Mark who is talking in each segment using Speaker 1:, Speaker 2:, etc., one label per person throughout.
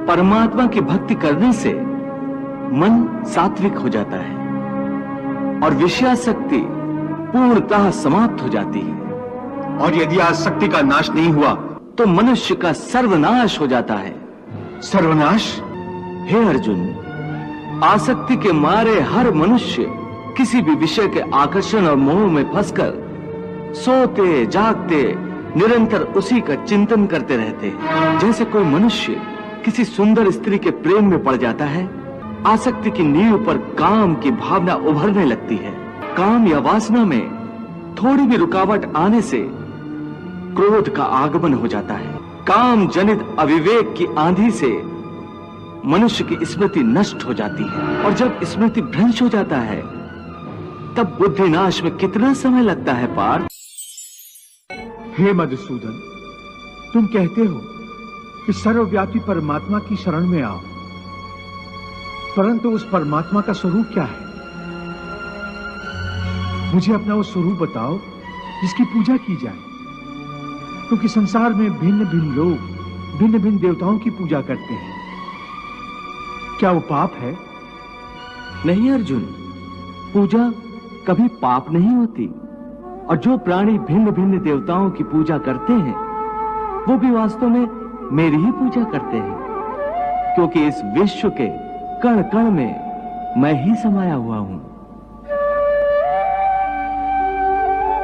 Speaker 1: परमात्मा की भक्ति करने से मन सात्विक हो जाता है और विषयासक्ति पूर्णतः समाप्त हो जाती है।
Speaker 2: और यदि आसक्ति का नाश नहीं हुआ
Speaker 1: तो मनुष्य का सर्वनाश हो जाता है।
Speaker 2: सर्वनाश?
Speaker 1: हे अर्जुन, आसक्ति के मारे हर मनुष्य किसी भी विषय के आकर्षण और मोह में फंसकर सोते जागते निरंतर उसी का चिंतन करते रहते हैं। जैसे कोई मनुष्य किसी सुंदर स्त्री के प्रेम में पड़ जाता है, आसक्ति की नींव पर काम की भावना उभरने लगती है। काम या वासना में थोड़ी भी रुकावट आने से क्रोध का आगमन हो जाता है। काम जनित अविवेक की आंधी से मनुष्य की स्मृति नष्ट हो जाती है और जब स्मृति भ्रंश हो जाता है तब बुद्धि नाश में कितना समय लगता है पार्थ?
Speaker 3: हे मधुसूदन, तुम कहते हो कि सर्वव्यापी परमात्मा की शरण में आओ, परंतु उस परमात्मा का स्वरूप क्या है? मुझे अपना वो स्वरूप बताओ जिसकी पूजा की जाए, क्योंकि संसार में भिन्न भिन्न लोग भिन्न भिन्न देवताओं की पूजा करते हैं। क्या वो पाप है?
Speaker 1: नहीं अर्जुन, पूजा कभी पाप नहीं होती और जो प्राणी भिन्न भिन्न देवताओं की पूजा करते हैं वो भी वास्तव में मेरी ही पूजा करते हैं, क्योंकि इस विश्व के कण कण में मैं ही समाया हुआ हूं।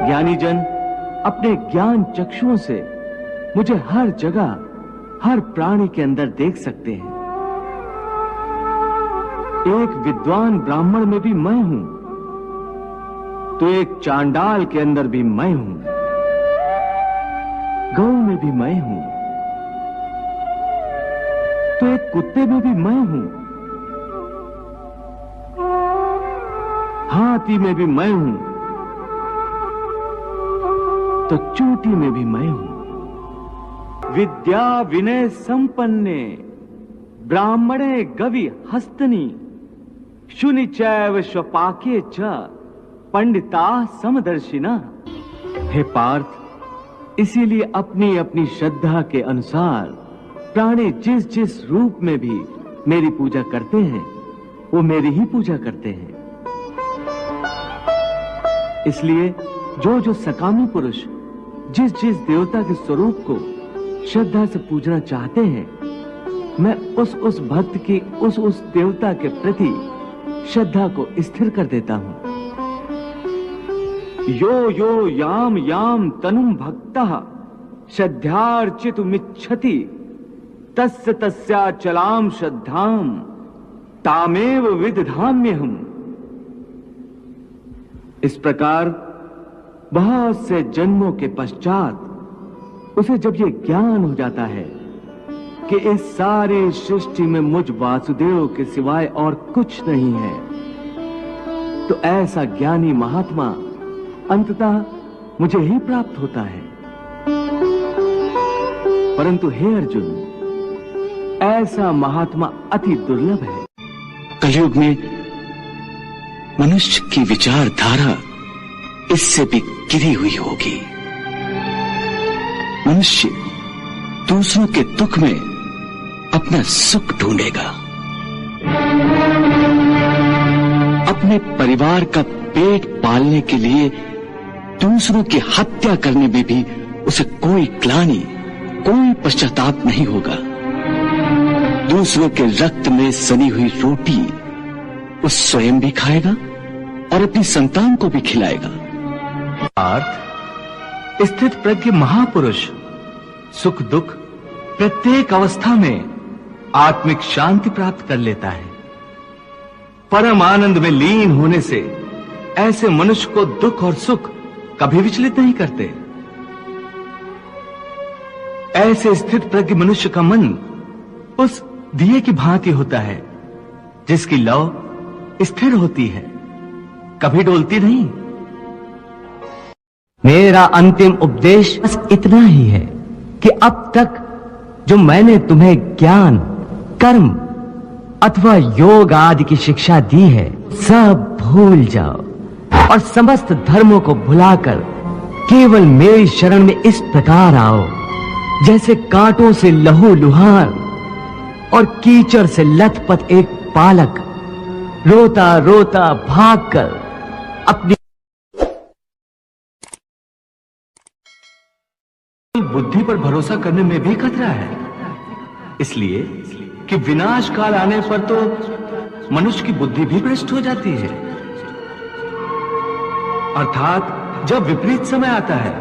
Speaker 1: ज्ञानी जन अपने ज्ञान चक्षुओं से मुझे हर जगह हर प्राणी के अंदर देख सकते हैं। एक विद्वान ब्राह्मण में भी मैं हूं तो एक चांडाल के अंदर भी मैं हूं, गौ में भी मैं हूं तो एक कुत्ते में भी मैं हूं, हाथी में भी मैं हूं तो चूंटी में भी मैं हूं। विद्या विनय संपन्ने ब्राह्मणे गवि हस्तनी शुनि चैव स्वपाके च पंडिता समदर्शिना। हे पार्थ, इसीलिए अपनी अपनी श्रद्धा के अनुसार प्राणी जिस जिस रूप में भी मेरी पूजा करते हैं वो मेरी ही पूजा करते हैं। इसलिए जो जो सकामी पुरुष जिस जिस देवता के स्वरूप को श्रद्धा से पूजना चाहते हैं, मैं उस भक्त की उस देवता के प्रति श्रद्धा को स्थिर कर देता हूं। यो यो याम याम तनुम भक्तः श्रद्धार्चितुमिच्छति तस्य तस्याचलाम श्रद्धाम तामेव विदधाम्यहम्। इस प्रकार बहुत से जन्मों के पश्चात उसे जब ये ज्ञान हो जाता है कि इस सारी सृष्टि में मुझ वासुदेव के सिवाय और कुछ नहीं है, तो ऐसा ज्ञानी महात्मा अंततः मुझे ही प्राप्त होता है। परंतु हे अर्जुन, ऐसा महात्मा अति दुर्लभ है।
Speaker 4: कलयुग में मनुष्य की विचारधारा इससे भी गिरी हुई होगी। मनुष्य दूसरों के दुख में अपना सुख ढूंढेगा, अपने परिवार का पेट पालने के लिए दूसरों की हत्या करने में भी उसे कोई ग्लानि, कोई पश्चाताप नहीं होगा। दूसरों के रक्त में सनी हुई रोटी वो स्वयं भी खाएगा और अपनी संतान को भी खिलाएगा।
Speaker 1: पार्थ, स्थित प्रज्ञ महापुरुष सुख दुख प्रत्येक अवस्था में आत्मिक शांति प्राप्त कर लेता है। परम आनंद में लीन होने से ऐसे मनुष्य को दुख और सुख कभी विचलित नहीं करते। ऐसे स्थित प्रज्ञ मनुष्य का मन उस दिए की भांति होता है जिसकी लौ स्थिर होती है, कभी डोलती नहीं। मेरा अंतिम उपदेश बस इतना ही है कि अब तक जो मैंने तुम्हें ज्ञान, कर्म अथवा योग आदि की शिक्षा दी है, सब भूल जाओ और समस्त धर्मों को भुलाकर केवल मेरी शरण में इस प्रकार आओ जैसे कांटों से लहू लुहान और कीचड़ से लथपथ एक बालक रोता रोता भागकर अपनी बुद्धि पर भरोसा करने में भी खतरा है, इसलिए कि विनाश काल आने पर तो मनुष्य की बुद्धि भी भ्रष्ट हो जाती है। अर्थात जब विपरीत समय आता है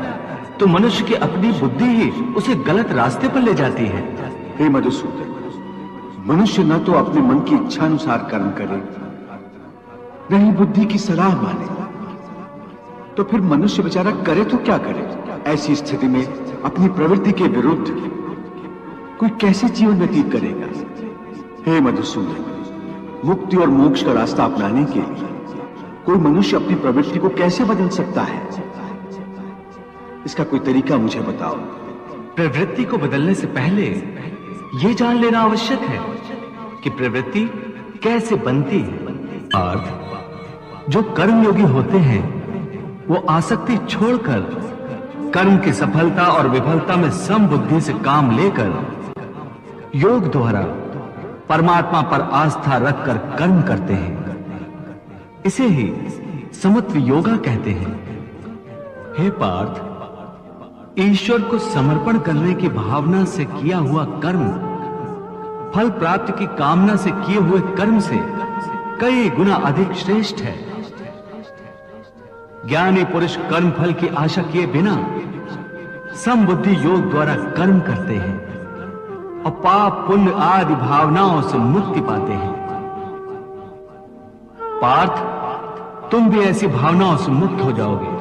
Speaker 1: तो मनुष्य की अपनी बुद्धि ही उसे गलत रास्ते पर ले जाती है।
Speaker 2: हे मधुसूदन, मनुष्य न तो अपने मन की इच्छा अनुसार कर्म करे, न ही बुद्धि की सलाह माने, तो फिर मनुष्य बेचारा करे तो क्या करे? ऐसी स्थिति में अपनी प्रवृत्ति के विरुद्ध कोई कैसे जीवन व्यतीत करेगा? हे मधुसूदन, मुक्ति और मोक्ष का रास्ता अपनाने के लिए कोई मनुष्य अपनी प्रवृत्ति को कैसे बदल सकता है? इसका कोई तरीका मुझे बताओ।
Speaker 1: प्रवृत्ति को बदलने से पहले यह जान लेना आवश्यक है कि प्रवृत्ति कैसे बनती है। अर्थ जो कर्मयोगी होते हैं वो आसक्ति छोड़कर कर्म की सफलता और विफलता में समबुद्धि से काम लेकर योग द्वारा परमात्मा पर आस्था रखकर कर्म करते हैं। इसे ही समत्व योगा कहते हैं। हे पार्थ, ईश्वर को समर्पण करने की भावना से किया हुआ कर्म फल प्राप्ति की कामना से किए हुए कर्म से कई गुना अधिक श्रेष्ठ है। ज्ञानी पुरुष कर्म फल की आशा किए बिना समबुद्धि योग द्वारा कर्म करते हैं और पाप पुण्य आदि भावनाओं से मुक्ति पाते हैं। पार्थ, तुम भी ऐसी भावनाओं से मुक्त हो जाओगे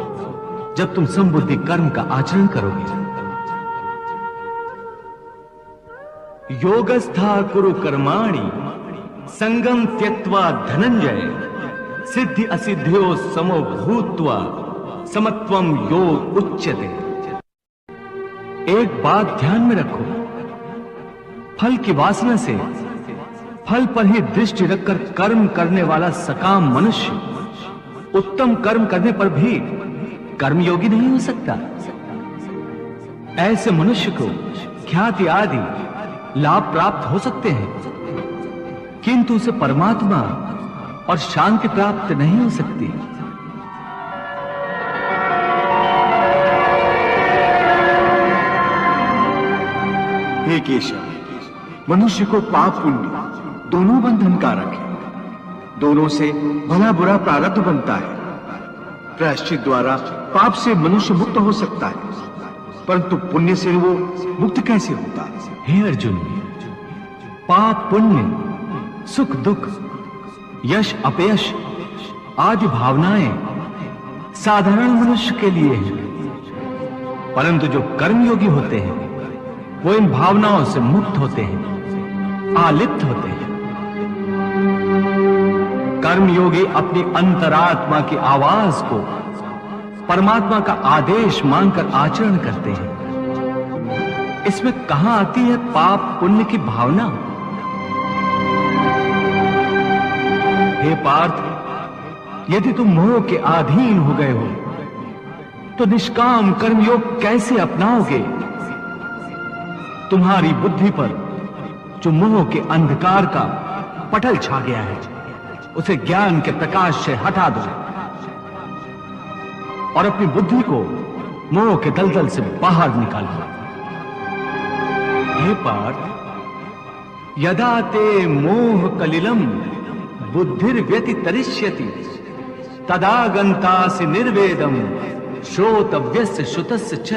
Speaker 1: जब तुम समबुद्धि कर्म का आचरण करोगे। योगस्था कुरु कर्माणि संगम त्यक्त्वा धनंजय सिद्धि असिद्ध्यो समो भूत्वा समत्वम योग उच्यते। एक बात ध्यान में रखो, फल की वासना से फल पर ही दृष्टि रखकर कर्म करने वाला सकाम मनुष्य उत्तम कर्म करने पर भी कर्मयोगी नहीं हो सकता। ऐसे मनुष्य को ख्याति आदि लाभ प्राप्त हो सकते हैं, किंतु उसे परमात्मा और शांति प्राप्त नहीं हो सकती।
Speaker 2: हे केशव, मनुष्य को पाप पुण्य दोनों बंधन कारक है। दोनों से भला बुरा प्रारब्ध बनता है। प्रायश्चित द्वारा पाप से मनुष्य मुक्त हो सकता है, परंतु पुण्य से वो मुक्त कैसे होता है?
Speaker 1: हे अर्जुन, पाप पुण्य, सुख दुख, यश अपयश आदि भावनाएं साधारण मनुष्य के लिए हैं, परंतु जो कर्मयोगी होते हैं वो इन भावनाओं से मुक्त होते हैं, आलिप्त होते हैं। कर्मयोगी अपनी अंतरात्मा की आवाज को परमात्मा का आदेश मानकर आचरण करते हैं। इसमें कहां आती है पाप पुण्य की भावना? हे पार्थ, यदि तुम मोह के अधीन हो गए हो तो निष्काम कर्मयोग कैसे अपनाओगे? तुम्हारी बुद्धि पर जो मोह के अंधकार का पटल छा गया है उसे ज्ञान के प्रकाश से हटा दो और अपनी बुद्धि को मोह के दलदल से बाहर निकालो। हे पार्थ, यदा ते मोह कलिलम बुद्धिर्व्यतितरिष्यति तदा गन्तासि निर्वेदम श्रोतव्यस्य श्रुतस्य च।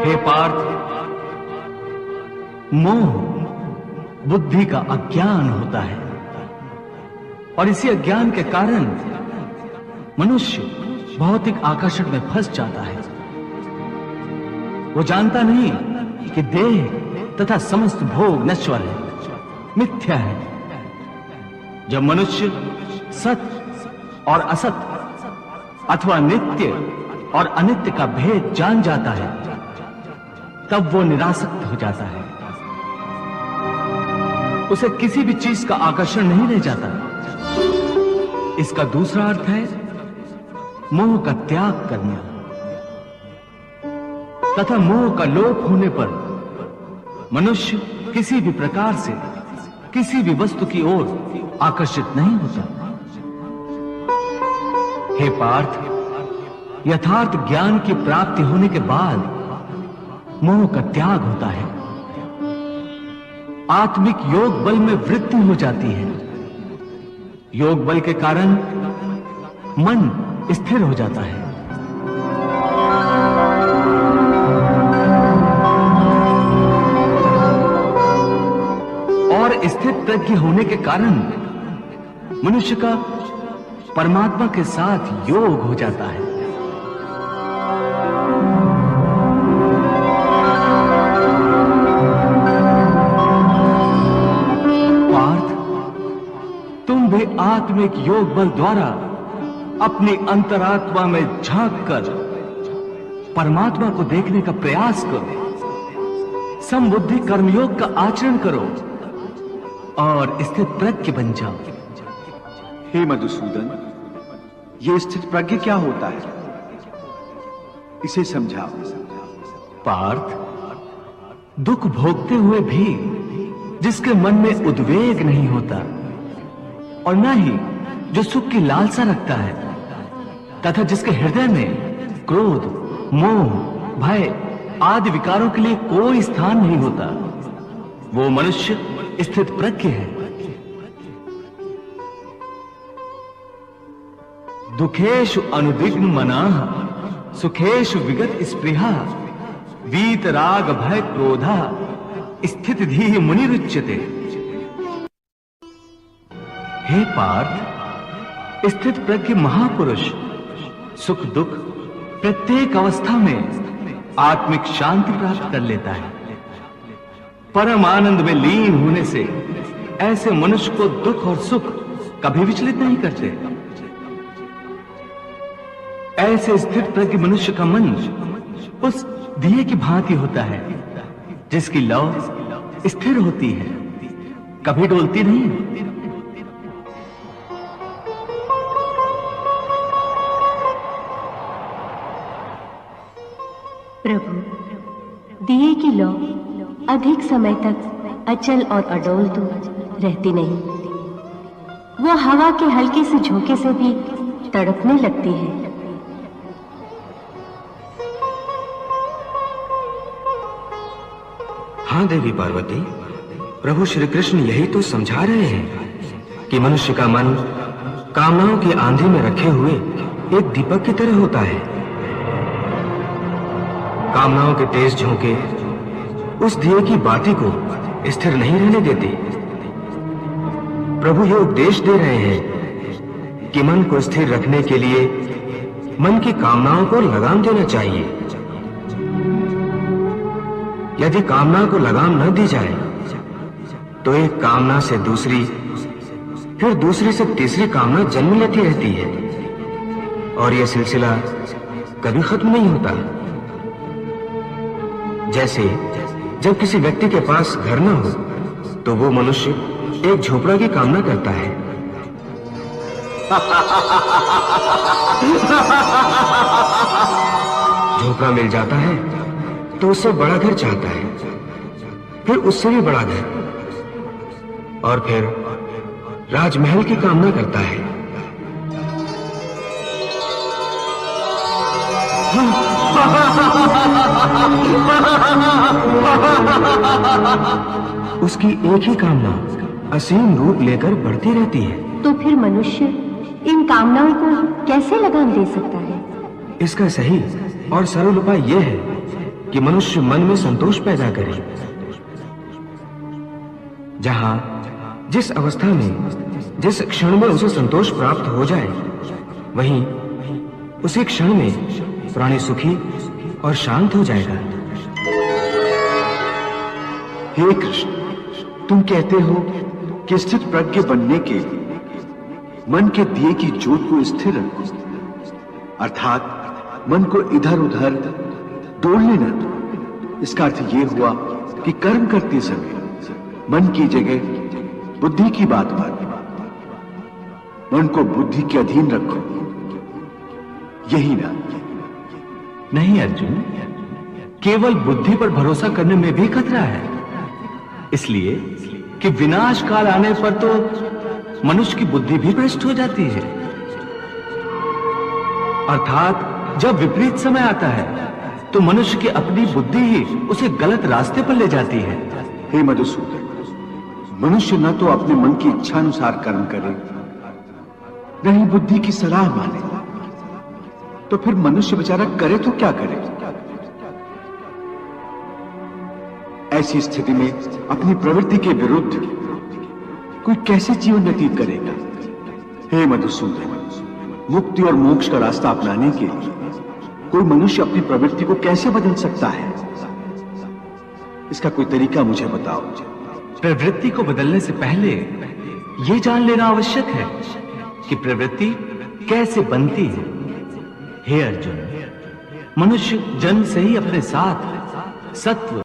Speaker 1: हे पार्थ, मोह बुद्धि का अज्ञान होता है और इसी अज्ञान के कारण मनुष्य भौतिक आकर्षण में फंस जाता है। वो जानता नहीं कि देह तथा समस्त भोग नश्वर है, मिथ्या है। जब मनुष्य सत और असत अथवा नित्य और अनित्य का भेद जान जाता है तब वो निरासक्त हो जाता है। उसे किसी भी चीज का आकर्षण नहीं रह जाता। इसका दूसरा अर्थ है मोह का त्याग करना तथा मोह का लोप होने पर मनुष्य किसी भी प्रकार से किसी भी वस्तु की ओर आकर्षित नहीं होता। हे पार्थ, यथार्थ ज्ञान की प्राप्ति होने के बाद मोह का त्याग होता है, आत्मिक योग बल में वृद्धि हो जाती है। योग बल के कारण मन स्थिर हो जाता है। और स्थित प्रज्ञ होने के कारण मनुष्य का परमात्मा के साथ योग हो जाता है। पार्थ, तुम भी आत्मिक योग बल द्वारा अपनी अंतरात्मा में झांककर परमात्मा को देखने का प्रयास करो। समबुद्धि कर्मयोग का आचरण करो और स्थित प्रज्ञ बन जाओ।
Speaker 2: हे मधुसूदन, ये स्थित प्रज्ञ क्या होता है, इसे समझाओ।
Speaker 1: पार्थ, दुख भोगते हुए भी जिसके मन में उद्वेग नहीं होता और न ही जो सुख की लालसा रखता है तथा जिसके हृदय में क्रोध, मोह, भय आदि विकारों के लिए कोई स्थान नहीं होता, वो मनुष्य स्थित प्रज्ञ है। दुखेषु अनुद्विग्न मनाः सुखेषु विगत स्पृहा वीत राग भय क्रोधा स्थित धीः मुनिरुच्यते। हे पार्थ, स्थित प्रज्ञ महापुरुष सुख दुख प्रत्येक अवस्था में आत्मिक शांति प्राप्त कर लेता है। परम आनंद में लीन होने से ऐसे मनुष्य को दुख और सुख कभी विचलित नहीं करते। ऐसे स्थित प्रज्ञ मनुष्य का मन उस दिए की भांति होता है जिसकी लौ स्थिर होती है, कभी डोलती नहीं।
Speaker 5: प्रभु, दिए की लौ अधिक समय तक अचल और अडोल तो रहती नहीं, वो हवा के हल्के से झोंके से भी तड़पने लगती है।
Speaker 6: हाँ देवी पार्वती, प्रभु श्री कृष्ण यही तो समझा रहे हैं कि मनुष्य का मन कामनाओं की आंधी में रखे हुए एक दीपक की तरह होता है। कामनाओं के तेज झोंके उस दिए की बाती को स्थिर नहीं रहने देते। प्रभु ये उपदेश दे रहे हैं कि मन को स्थिर रखने के लिए मन की कामनाओं को लगाम देना चाहिए। यदि कामना को लगाम न दी जाए तो एक कामना से दूसरी, फिर दूसरी से तीसरी कामना जन्म लेती रहती है और यह सिलसिला कभी खत्म नहीं होता। जैसे जब किसी व्यक्ति के पास घर न हो तो वो मनुष्य एक झोपड़ा की कामना करता है। झोपड़ा मिल जाता है तो उससे बड़ा घर चाहता है, फिर उससे भी बड़ा घर, और फिर राजमहल की कामना करता है। उसकी एक ही कामना असीम रूप लेकर बढ़ती रहती है।
Speaker 5: तो फिर मनुष्य इन कामनाओं को कैसे लगाम दे सकता है?
Speaker 6: इसका सही और सरल उपाय यह है कि मनुष्य मन में संतोष पैदा करे। जहां जिस अवस्था में जिस क्षण में उसे संतोष प्राप्त हो जाए, वहीं उसी क्षण में प्राणी सुखी और शांत हो जाएगा।
Speaker 2: हे कृष्ण, तुम कहते हो कि स्थित प्रज्ञ बनने के मन के दिए की ज्योत को स्थिर रखो, अर्थात मन को इधर उधर डोलने न दो। इसका अर्थ यह हुआ कि कर्म करते समय मन की जगह बुद्धि की बात मानो, मन को बुद्धि के अधीन रखो, यही ना?
Speaker 1: नहीं अर्जुन, केवल बुद्धि पर भरोसा करने में भी खतरा है। इसलिए कि विनाश काल आने पर तो मनुष्य की बुद्धि भी भ्रष्ट हो जाती है। अर्थात जब विपरीत समय आता है तो मनुष्य की अपनी बुद्धि ही उसे गलत रास्ते पर ले जाती है।
Speaker 2: हे मधुसूदन, मनुष्य न तो अपने मन की इच्छा अनुसार कर्म करे, न ही बुद्धि की सलाह माने, तो फिर मनुष्य बेचारा करे तो क्या करे? ऐसी स्थिति में अपनी प्रवृत्ति के विरुद्ध कोई कैसे जीवन व्यतीत करेगा? हे मधुसूदन, मुक्ति और मोक्ष का रास्ता अपनाने के लिए कोई मनुष्य अपनी प्रवृत्ति को कैसे बदल सकता है? इसका कोई तरीका मुझे बताओ।
Speaker 1: प्रवृत्ति को बदलने से पहले यह जान लेना आवश्यक है कि प्रवृत्ति कैसे बनती है। हे अर्जुन, मनुष्य जन्म से ही अपने साथ सत्व,